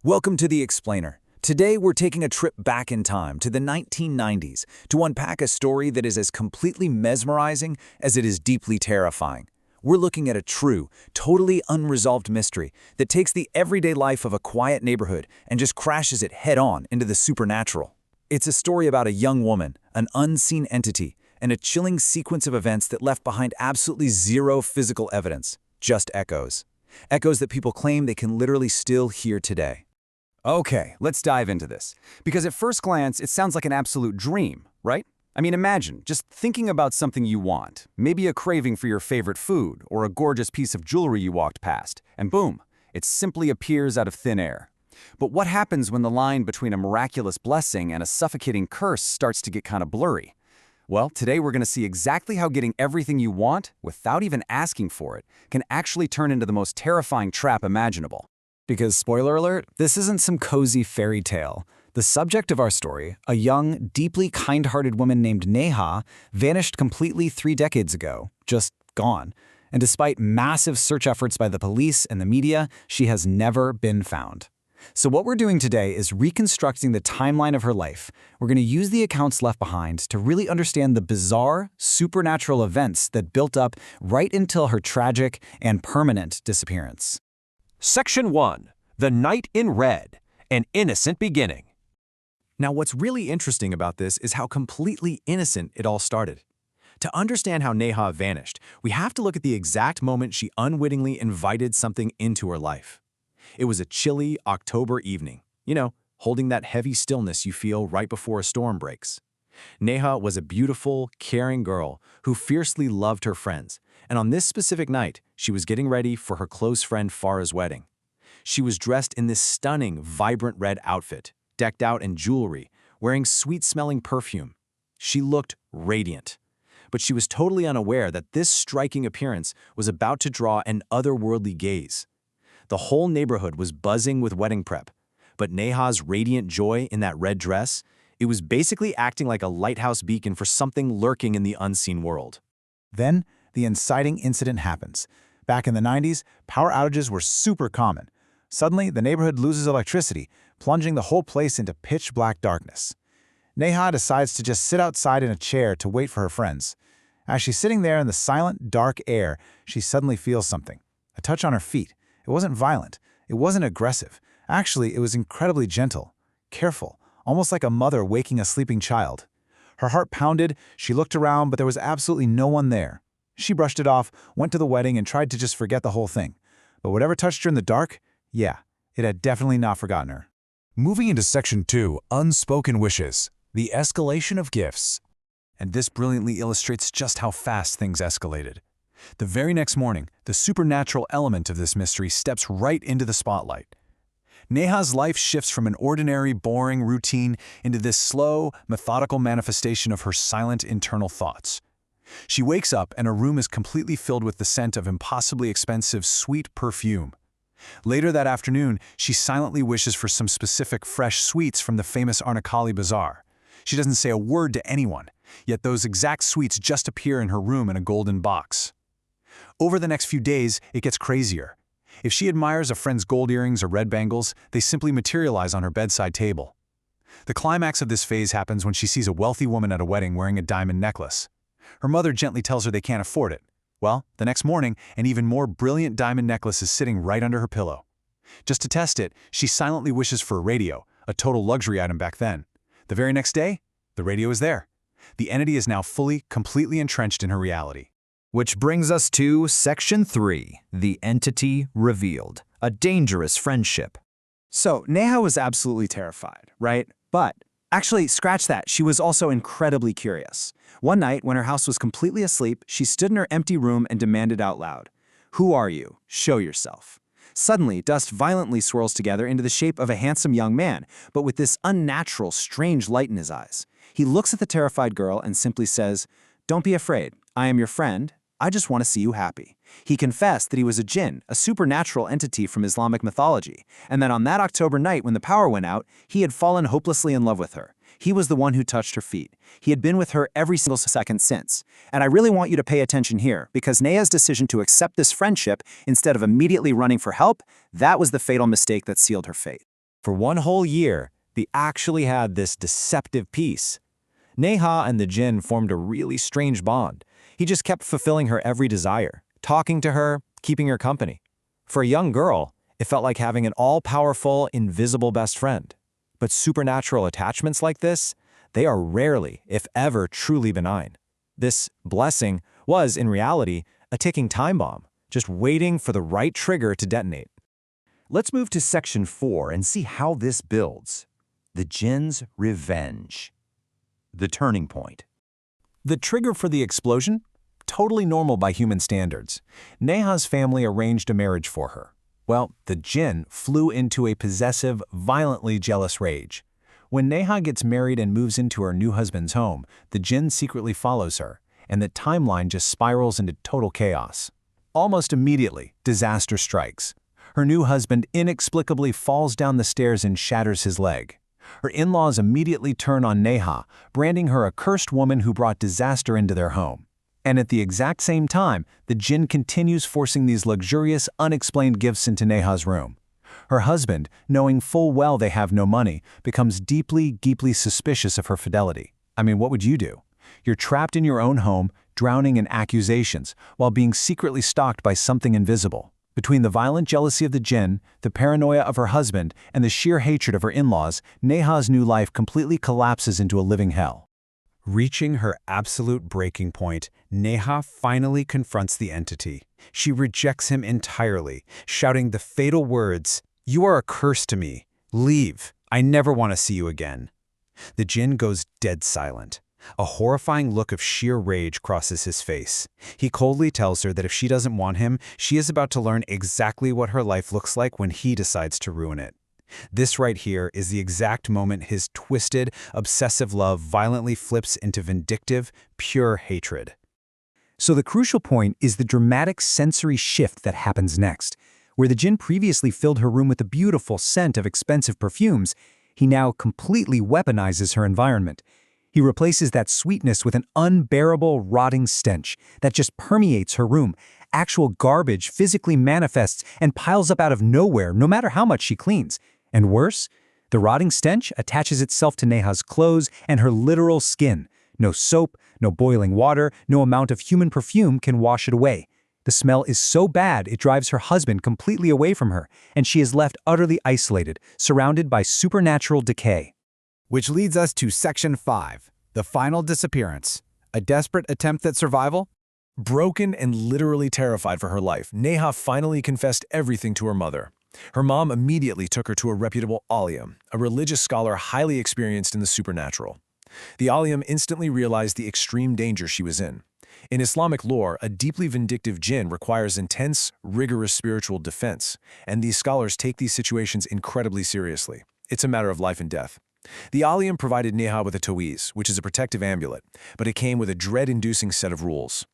Welcome to The Explainer. Today we're taking a trip back in time to the 1990s to unpack a story that is as completely mesmerizing as it is deeply terrifying. We're looking at a true, totally unresolved mystery that takes the everyday life of a quiet neighborhood and just crashes it head-on into the supernatural. It's a story about a young woman, an unseen entity, and a chilling sequence of events that left behind absolutely zero physical evidence, just echoes. Echoes that people claim they can literally still hear today. Okay, let's dive into this. Because at first glance, it sounds like an absolute dream, right? I mean, imagine just thinking about something you want, maybe a craving for your favorite food or a gorgeous piece of jewelry you walked past, and boom, it simply appears out of thin air. But what happens when the line between a miraculous blessing and a suffocating curse starts to get kind of blurry? Well, today we're going to see exactly how getting everything you want, without even asking for it, can actually turn into the most terrifying trap imaginable. Because, spoiler alert, this isn't some cozy fairy tale. The subject of our story, a young, deeply kind-hearted woman named Neha, vanished completely 3 decades ago, just gone. And despite massive search efforts by the police and the media, she has never been found. So what we're doing today is reconstructing the timeline of her life. We're going to use the accounts left behind to really understand the bizarre, supernatural events that built up right until her tragic and permanent disappearance. Section 1. The Knight in Red. An Innocent Beginning. Now, what's really interesting about this is how completely innocent it all started. To understand how Neha vanished, we have to look at the exact moment she unwittingly invited something into her life. It was a chilly October evening, holding that heavy stillness you feel right before a storm breaks. Neha was a beautiful, caring girl who fiercely loved her friends, and on this specific night, she was getting ready for her close friend Farah's wedding. She was dressed in this stunning, vibrant red outfit, decked out in jewelry, wearing sweet-smelling perfume. She looked radiant. But she was totally unaware that this striking appearance was about to draw an otherworldly gaze. The whole neighborhood was buzzing with wedding prep, but Neha's radiant joy in that red dress, it was basically acting like a lighthouse beacon for something lurking in the unseen world. Then, the inciting incident happens. Back in the 90s, power outages were super common. Suddenly, the neighborhood loses electricity, plunging the whole place into pitch-black darkness. Neha decides to just sit outside in a chair to wait for her friends. As she's sitting there in the silent, dark air, she suddenly feels something. A touch on her feet. It wasn't violent. It wasn't aggressive. Actually, it was incredibly gentle, careful, almost like a mother waking a sleeping child. Her heart pounded, she looked around, but there was absolutely no one there. She brushed it off, went to the wedding, and tried to just forget the whole thing. But whatever touched her in the dark, yeah, it had definitely not forgotten her. Moving into Section 2, Unspoken Wishes, the escalation of gifts. And this brilliantly illustrates just how fast things escalated. The very next morning, the supernatural element of this mystery steps right into the spotlight. Neha's life shifts from an ordinary, boring routine into this slow, methodical manifestation of her silent internal thoughts. She wakes up and her room is completely filled with the scent of impossibly expensive, sweet perfume. Later that afternoon, she silently wishes for some specific fresh sweets from the famous Arnakali Bazaar. She doesn't say a word to anyone, yet those exact sweets just appear in her room in a golden box. Over the next few days, it gets crazier. If she admires a friend's gold earrings or red bangles, they simply materialize on her bedside table. The climax of this phase happens when she sees a wealthy woman at a wedding wearing a diamond necklace. Her mother gently tells her they can't afford it. Well, the next morning, an even more brilliant diamond necklace is sitting right under her pillow. Just to test it, she silently wishes for a radio, a total luxury item back then. The very next day, the radio is there. The entity is now completely entrenched in her reality. Which brings us to Section 3, the entity revealed, a dangerous friendship. So, Neha was absolutely terrified, right? But, actually, scratch that, she was also incredibly curious. One night, when her house was completely asleep, she stood in her empty room and demanded out loud, "Who are you? Show yourself." Suddenly, dust violently swirls together into the shape of a handsome young man, but with this unnatural, strange light in his eyes. He looks at the terrified girl and simply says, "Don't be afraid. I am your friend. I just want to see you happy." He confessed that he was a jinn, a supernatural entity from Islamic mythology, and that on that October night when the power went out, he had fallen hopelessly in love with her. He was the one who touched her feet. He had been with her every single second since. And I really want you to pay attention here, because Neha's decision to accept this friendship instead of immediately running for help, that was the fatal mistake that sealed her fate. For one whole year, they actually had this deceptive peace. Neha and the jinn formed a really strange bond. He just kept fulfilling her every desire, talking to her, keeping her company. For a young girl, it felt like having an all-powerful, invisible best friend. But supernatural attachments like this, they are rarely, if ever, truly benign. This blessing was, in reality, a ticking time bomb, just waiting for the right trigger to detonate. Let's move to section 4 and see how this builds. The jinn's revenge. The turning point. The trigger for the explosion? Totally normal by human standards. Neha's family arranged a marriage for her. Well, the jinn flew into a possessive, violently jealous rage. When Neha gets married and moves into her new husband's home, the jinn secretly follows her, and the timeline just spirals into total chaos. Almost immediately, disaster strikes. Her new husband inexplicably falls down the stairs and shatters his leg. Her in-laws immediately turn on Neha, branding her a cursed woman who brought disaster into their home. And at the exact same time, the jinn continues forcing these luxurious, unexplained gifts into Neha's room. Her husband, knowing full well they have no money, becomes deeply suspicious of her fidelity. I mean, what would you do? You're trapped in your own home, drowning in accusations, while being secretly stalked by something invisible. Between the violent jealousy of the jinn, the paranoia of her husband, and the sheer hatred of her in-laws, Neha's new life completely collapses into a living hell. Reaching her absolute breaking point, Neha finally confronts the entity. She rejects him entirely, shouting the fatal words, "You are a curse to me. Leave. I never want to see you again." The jinn goes dead silent. A horrifying look of sheer rage crosses his face. He coldly tells her that if she doesn't want him, she is about to learn exactly what her life looks like when he decides to ruin it. This right here is the exact moment his twisted, obsessive love violently flips into vindictive, pure hatred. So the crucial point is the dramatic sensory shift that happens next. Where the jinn previously filled her room with the beautiful scent of expensive perfumes, he now completely weaponizes her environment. He replaces that sweetness with an unbearable, rotting stench that just permeates her room. Actual garbage physically manifests and piles up out of nowhere, no matter how much she cleans. And worse, the rotting stench attaches itself to Neha's clothes and her literal skin. No soap, no boiling water, no amount of human perfume can wash it away. The smell is so bad it drives her husband completely away from her, and she is left utterly isolated, surrounded by supernatural decay. Which leads us to Section 5, the final disappearance. A desperate attempt at survival? Broken and literally terrified for her life, Neha finally confessed everything to her mother. Her mom immediately took her to a reputable alim, a religious scholar highly experienced in the supernatural. The alim instantly realized the extreme danger she was in. In Islamic lore, a deeply vindictive jinn requires intense, rigorous spiritual defense, and these scholars take these situations incredibly seriously. It's a matter of life and death. The alim provided Neha with a taweez, which is a protective amulet, but it came with a dread-inducing set of rules.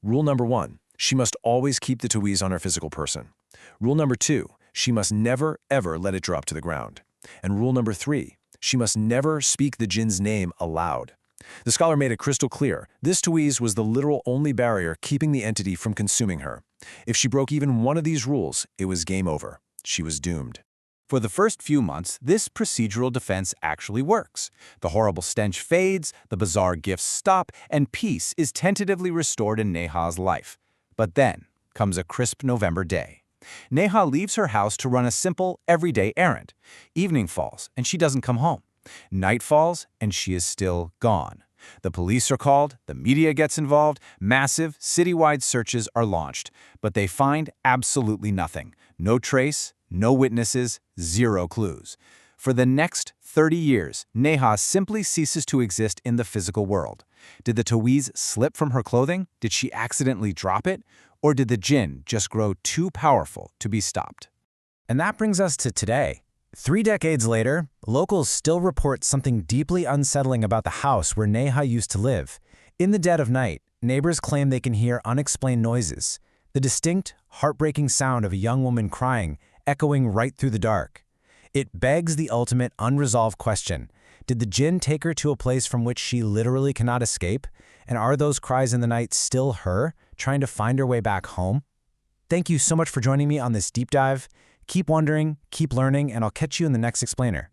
Rule number 1, she must always keep the taweez on her physical person. Rule number 2, she must never, ever let it drop to the ground. And rule number 3, she must never speak the jinn's name aloud. The scholar made it crystal clear, this taweez was the literal only barrier keeping the entity from consuming her. If she broke even one of these rules, it was game over. She was doomed. For the first few months, this procedural defense actually works. The horrible stench fades, the bizarre gifts stop, and peace is tentatively restored in Neha's life. But then comes a crisp November day. Neha leaves her house to run a simple, everyday errand. Evening falls, and she doesn't come home. Night falls, and she is still gone. The police are called, the media gets involved, massive, citywide searches are launched. But they find absolutely nothing. No trace, no witnesses, zero clues. For the next 30 years, Neha simply ceases to exist in the physical world. Did the taweez slip from her clothing? Did she accidentally drop it? Or did the jinn just grow too powerful to be stopped? And that brings us to today. 3 decades later, locals still report something deeply unsettling about the house where Neha used to live. In the dead of night, neighbors claim they can hear unexplained noises. The distinct, heartbreaking sound of a young woman crying, echoing right through the dark. It begs the ultimate unresolved question. Did the jinn take her to a place from which she literally cannot escape? And are those cries in the night still her, trying to find her way back home? Thank you so much for joining me on this deep dive. Keep wondering, keep learning, and I'll catch you in the next explainer.